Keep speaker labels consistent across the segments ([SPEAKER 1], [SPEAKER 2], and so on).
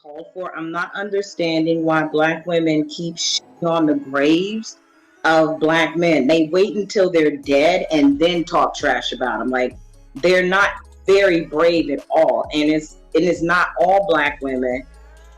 [SPEAKER 1] called for. I'm not understanding why black women keep shitting on the graves of black men. They wait until they're dead and then talk trash about them. Like, they're not very brave at all, and it's not all black women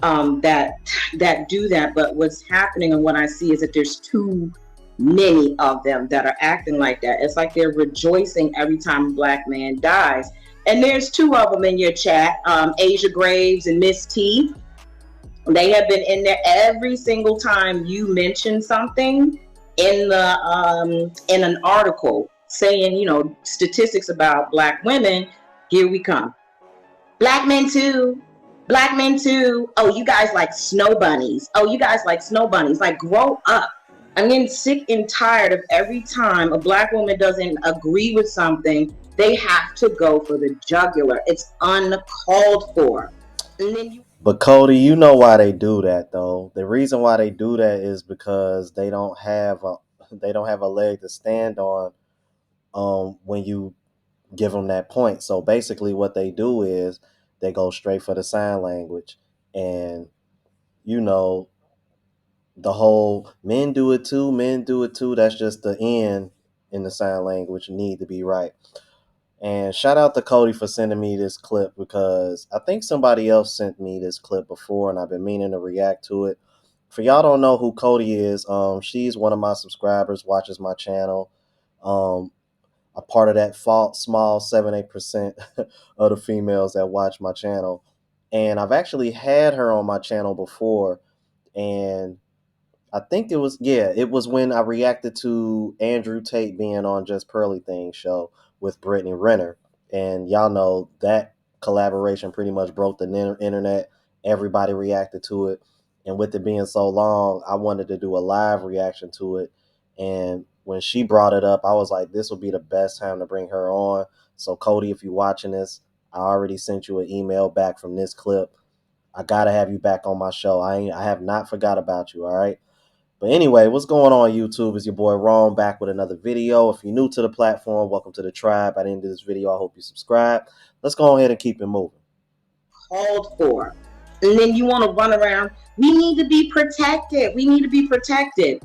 [SPEAKER 1] that do that. But what's happening and what I see is that there's too many of them that are acting like that. It's like they're rejoicing every time a black man dies. And there's two of them in your chat, Asia Graves and Miss T. They have been in there every single time you mention something in the in an article saying, statistics about black women. Here we come. Black men too. Black men too. Oh, you guys like snow bunnies. Oh, you guys like snow bunnies. Like, grow up. I'm getting sick and tired of every time a black woman doesn't agree with something, they have to go for the jugular. It's uncalled for. And then
[SPEAKER 2] But Cody, you know why they do that though. The reason why they do that is because they don't have a leg to stand on when you give them that point. So basically what they do is they go straight for the sign language, and you know the whole men do it too, that's just the end in the sign language need to be right. And shout out to Cody for sending me this clip, because I think somebody else sent me this clip before and I've been meaning to react to it. For y'all don't know who Cody is, she's one of my subscribers, watches my channel. Um, a part of that small 7-8% of the females that watch my channel. And I've actually had her on my channel before, and I think it was when I reacted to Andrew Tate being on Just Pearly Thing show with Brittany Renner. And y'all know that collaboration pretty much broke the internet. Everybody reacted to it. And with it being so long, I wanted to do a live reaction to it. And when she brought it up, I was like, this will be the best time to bring her on. So Cody, if you're watching this, I already sent you an email back from this clip. I got to have you back on my show. I have not forgot about you, all right? But anyway, what's going on, YouTube? It's your boy Ron back with another video. If you're new to the platform, welcome to the tribe. By the end of this video, I hope you subscribe. Let's go ahead and keep it moving.
[SPEAKER 1] Called for. And then you want to run around. We need to be protected. We need to be protected.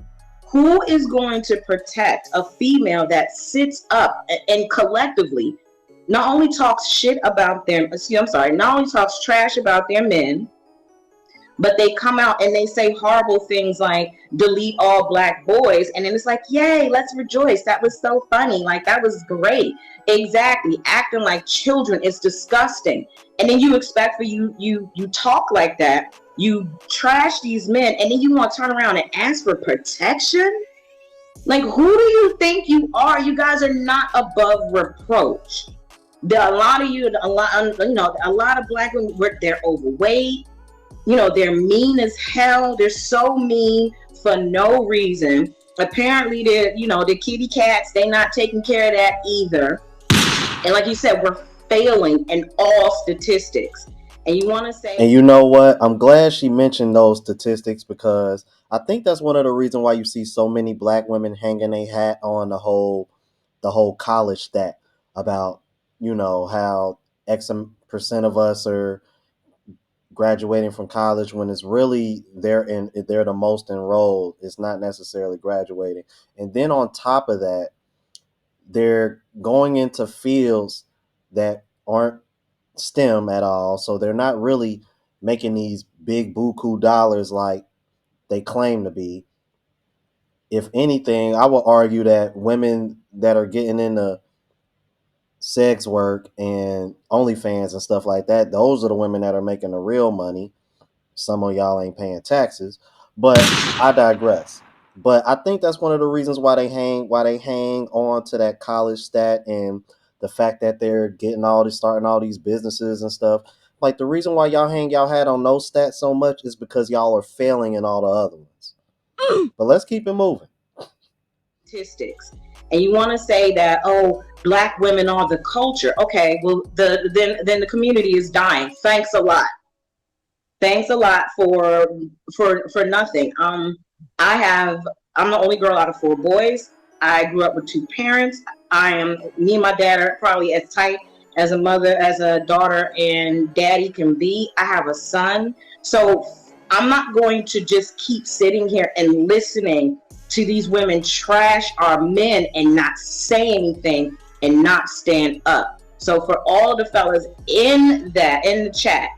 [SPEAKER 1] Who is going to protect a female that sits up and collectively not only talks shit about them, not only talks trash about their men, but they come out and they say horrible things like delete all black boys, and then it's like, yay, let's rejoice, that was so funny, like that was great. Exactly. Acting like children is disgusting. And then you expect for you talk like that, you trash these men, and then you want to turn around and ask for protection? Like, who do you think you are? You guys are not above reproach. A lot of black women, they're overweight. They're mean as hell. They're so mean for no reason. Apparently, the kitty cats, they're not taking care of that either. And like you said, we're failing in all statistics. And you want to say...
[SPEAKER 2] And you know what? I'm glad she mentioned those statistics, because I think that's one of the reasons why you see so many black women hanging their hat on the whole college stat about, how X percent of us are graduating from college, when it's really they're the most enrolled. It's not necessarily graduating. And then on top of that, they're going into fields that aren't STEM at all, so they're not really making these big buku dollars like they claim to be. If anything, I would argue that women that are getting into sex work and OnlyFans and stuff like that, those are the women that are making the real money. Some of y'all ain't paying taxes, but I digress. But I think that's one of the reasons why they hang on to that college stat, and the fact that they're starting all these businesses and stuff. Like, the reason why y'all hang y'all hat on those stats so much is because y'all are failing in all the other ones. But let's keep it moving.
[SPEAKER 1] Statistics. And you want to say that, oh, black women are the culture. Okay, well, then the community is dying. Thanks a lot. Thanks a lot for nothing. I'm the only girl out of 4 boys. I grew up with 2 parents. Me and my dad are probably as tight as a mother, as a daughter and daddy can be. I have a son. So I'm not going to just keep sitting here and listening to these women trash our men and not say anything and not stand up. So for all the fellas in the chat,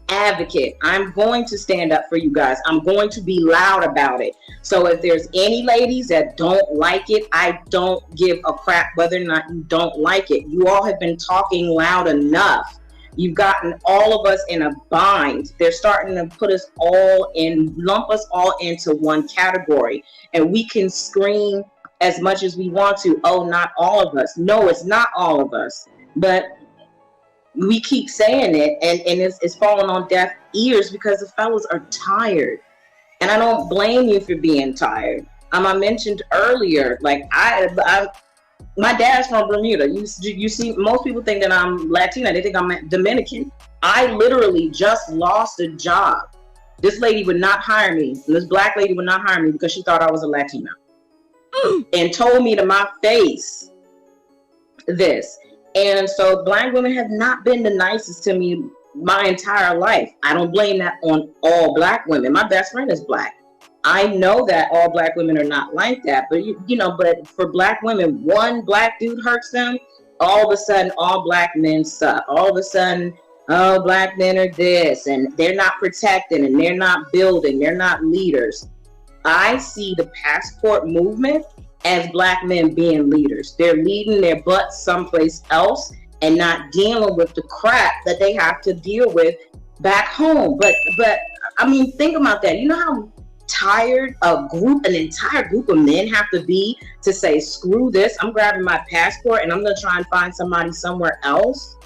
[SPEAKER 1] advocate, I'm going to stand up for you guys. I'm going to be loud about it. So if there's any ladies that don't like it, I don't give a crap whether or not you don't like it. You all have been talking loud enough. You've gotten all of us in a bind. They're starting to put us all in, lump us all into one category. And we can scream as much as we want to. Oh, not all of us. No, it's not all of us. But we keep saying it, and it's falling on deaf ears because the fellas are tired. And I don't blame you for being tired. I mentioned earlier, like my dad's from Bermuda. You see, most people think that I'm Latina. They think I'm Dominican. I literally just lost a job. This lady would not hire me. This black lady would not hire me because she thought I was a Latina. And told me to my face this. And so black women have not been the nicest to me my entire life. I don't blame that on all black women. My best friend is black. I know that all black women are not like that, but but for black women, one black dude hurts them, all of a sudden all black men suck. All of a sudden, oh, black men are this, and they're not protecting, and they're not building, they're not leaders. I see the passport movement as black men being leaders. They're leading their butts someplace else and not dealing with the crap that they have to deal with back home. But I mean, think about that. You know how tired an entire group of men have to be to say, screw this, I'm grabbing my passport and I'm gonna try and find somebody somewhere else?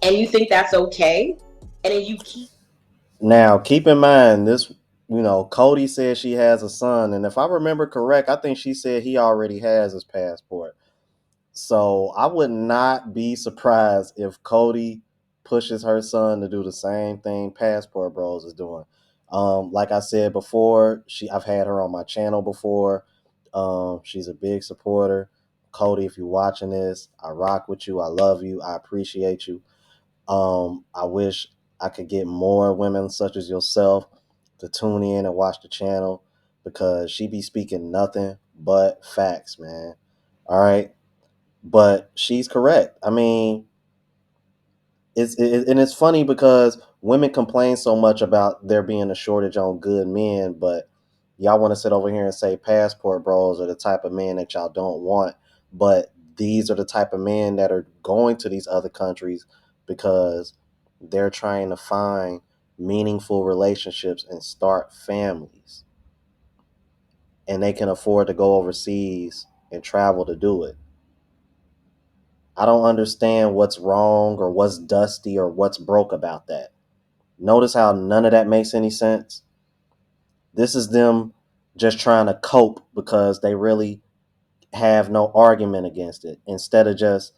[SPEAKER 1] And you think that's okay? And then you
[SPEAKER 2] keep in mind this. Cody said she has a son, and if I remember correct, I think she said he already has his passport. So I would not be surprised if Cody pushes her son to do the same thing Passport Bros is doing. Like I said before, I've had her on my channel before. She's a big supporter. Cody, if you're watching this, I rock with you. I love you. I appreciate you. I wish I could get more women such as yourself to tune in and watch the channel, because she be speaking nothing but facts, man. All right. But she's correct. I mean, it's funny because women complain so much about there being a shortage on good men, but y'all want to sit over here and say Passport Bros are the type of men that y'all don't want. But these are the type of men that are going to these other countries because they're trying to find meaningful relationships and start families. And they can afford to go overseas and travel to do it. I don't understand what's wrong or what's dusty or what's broke about that. Notice how none of that makes any sense? This is them just trying to cope because they really have no argument against it, instead of just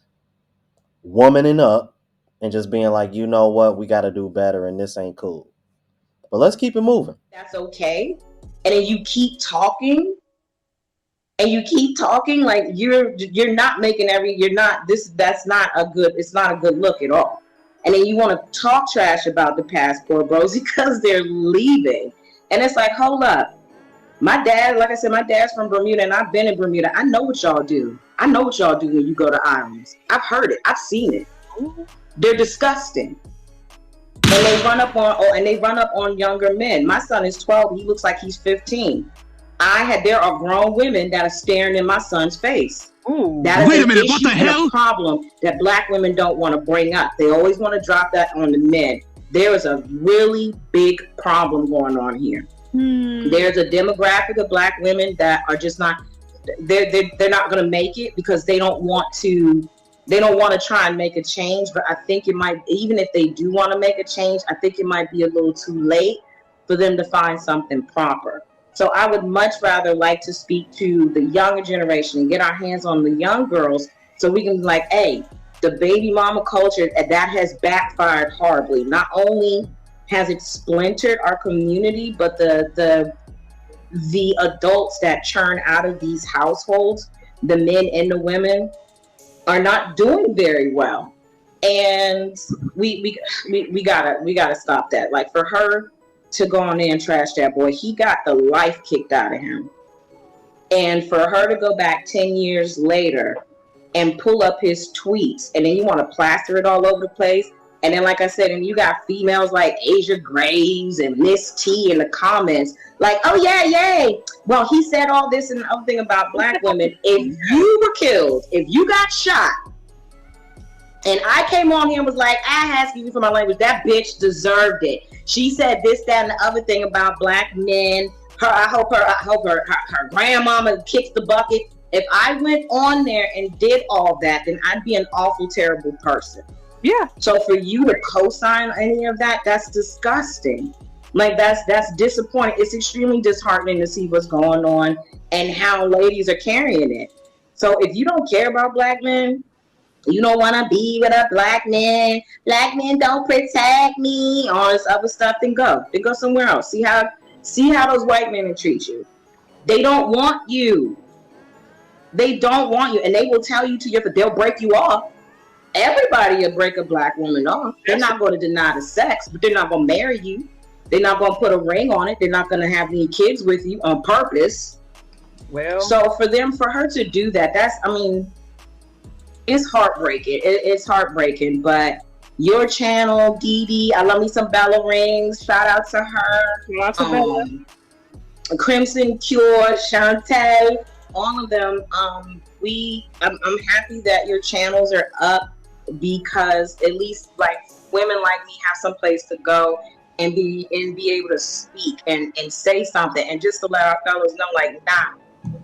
[SPEAKER 2] womaning up and just being like, you know what, we got to do better and this ain't cool. But let's keep it moving.
[SPEAKER 1] That's okay. And then you keep talking. And you keep talking like you're not making that's not a good look at all. And then you want to talk trash about the Passport Bros because they're leaving. And it's like, hold up. My dad, like I said, my dad's from Bermuda and I've been in Bermuda. I know what y'all do. I know what y'all do when you go to islands. I've heard it. I've seen it. They're disgusting. And they run up on younger men. My son is 12. He looks like he's 15. There are grown women that are staring in my son's face. Ooh. That is Wait a minute, what the hell? A problem that black women don't want to bring up. They always want to drop that on the men. There is a really big problem going on here. There's a demographic of black women that are just not, they're not going to make it because they don't want to try and make a change. But I think it might, even if they do want to make a change, I think it might be a little too late for them to find something proper. So I would much rather like to speak to the younger generation and get our hands on the young girls so we can be like, hey, the baby mama culture, that has backfired horribly. Not only has it splintered our community, but the adults that churn out of these households, the men and the women, are not doing very well. And we gotta stop that. Like, for her to go on there and trash that boy, he got the life kicked out of him. And for her to go back 10 years later and pull up his tweets, and then you want to plaster it all over the place. And then, like I said, and you got females like Asia Graves and Miss T in the comments, like, oh yeah, yay. Well, he said all this and the other thing about black women. If you were killed, if you got shot, and I came on here and was like, I ask you for my language, that bitch deserved it. She said this, that, and the other thing about black men. I hope her grandmama kicks the bucket. If I went on there and did all that, then I'd be an awful, terrible person.
[SPEAKER 3] Yeah.
[SPEAKER 1] So for you to co-sign any of that, that's disgusting. Like, that's disappointing. It's extremely disheartening to see what's going on and how ladies are carrying it. So if you don't care about black men, you don't want to be with a black man. Black men don't protect me. All this other stuff. Then go somewhere else. See how those white men treat you. They don't want you. They don't want you, and they will tell you to your. They'll break you off. Everybody will break a black woman off. They're not going to deny the sex, but they're not going to marry you. They're not going to put a ring on it. They're not going to have any kids with you on purpose.
[SPEAKER 3] Well,
[SPEAKER 1] so for her to do that, it's heartbreaking. It's heartbreaking, but your channel, Dee Dee, I love me some Bella Rings. Shout out to her. Crimson Cure, Chantel, all of them. I'm happy that your channels are up, because at least like women like me have some place to go and be able to speak and say something, and just to let our fellows know, like,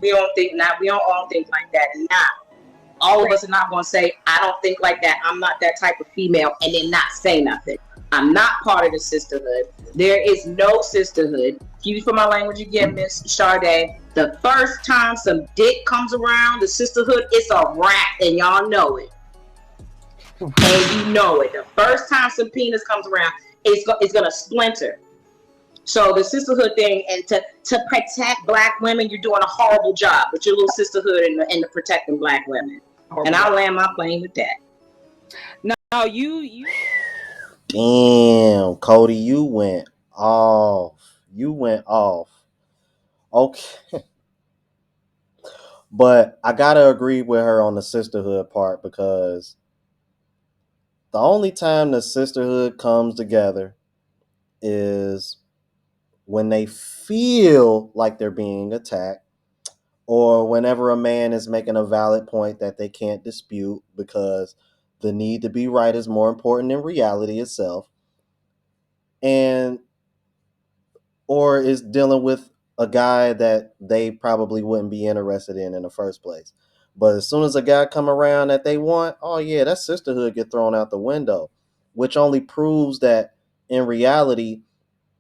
[SPEAKER 1] we don't all think like that. All of us are not going to say, I don't think like that, I'm not that type of female, and then not say nothing. I'm not part of the sisterhood. There is no sisterhood. Excuse me for my language again, Miss Sade. The first time some dick comes around the sisterhood, it's a wrap, and y'all know it. And you know it. The first time some penis comes around, it's going to splinter. So the sisterhood thing, and to protect black women, you're doing a horrible job with your little sisterhood and the protecting black women. Horrible. And I'll land my plane with that.
[SPEAKER 3] Now you.
[SPEAKER 2] Damn, Cody, you went off. Okay. But I gotta agree with her on the sisterhood part, because the only time the sisterhood comes together is when they feel like they're being attacked, or whenever a man is making a valid point that they can't dispute, because the need to be right is more important than reality itself, or is dealing with a guy that they probably wouldn't be interested in the first place. But as soon as a guy come around that they want, oh yeah, that sisterhood get thrown out the window, which only proves that in reality,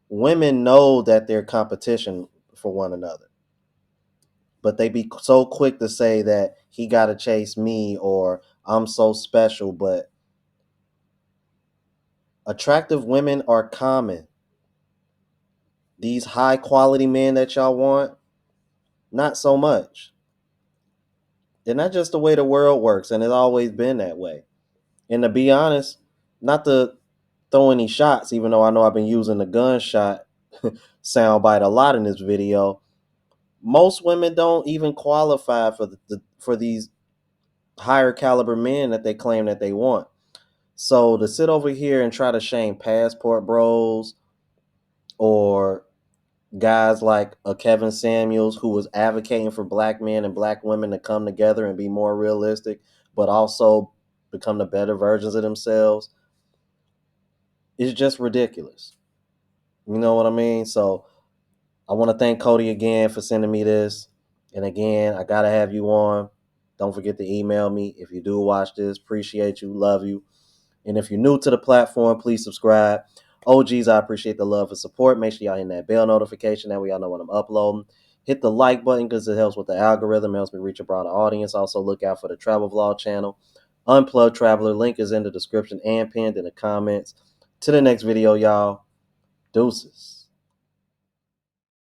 [SPEAKER 2] women know that they're competition for one another. But they be so quick to say that he got to chase me, or I'm so special. But attractive women are common. These high quality men that y'all want, not so much. And that's just the way the world works, and it's always been that way. And to be honest, not to throw any shots, even though I know I've been using the gunshot soundbite a lot in this video, most women don't even qualify for these higher caliber men that they claim that they want. So to sit over here and try to shame passport bros, or guys like a Kevin Samuels, who was advocating for black men and black women to come together and be more realistic, but also become the better versions of themselves, is just ridiculous. You know what I mean? So I want to thank Cody again for sending me this. And again, I got to have you on. Don't forget to email me if you do watch this. Appreciate you. Love you. And if you're new to the platform, please subscribe. OGs, I appreciate the love and support. Make sure y'all hit that bell notification. That way y'all know when I'm uploading. Hit the like button because it helps with the algorithm. It helps me reach a broader audience. Also, look out for the travel vlog channel. Unplugged Traveler. Link is in the description and pinned in the comments. To the next video, y'all. Deuces.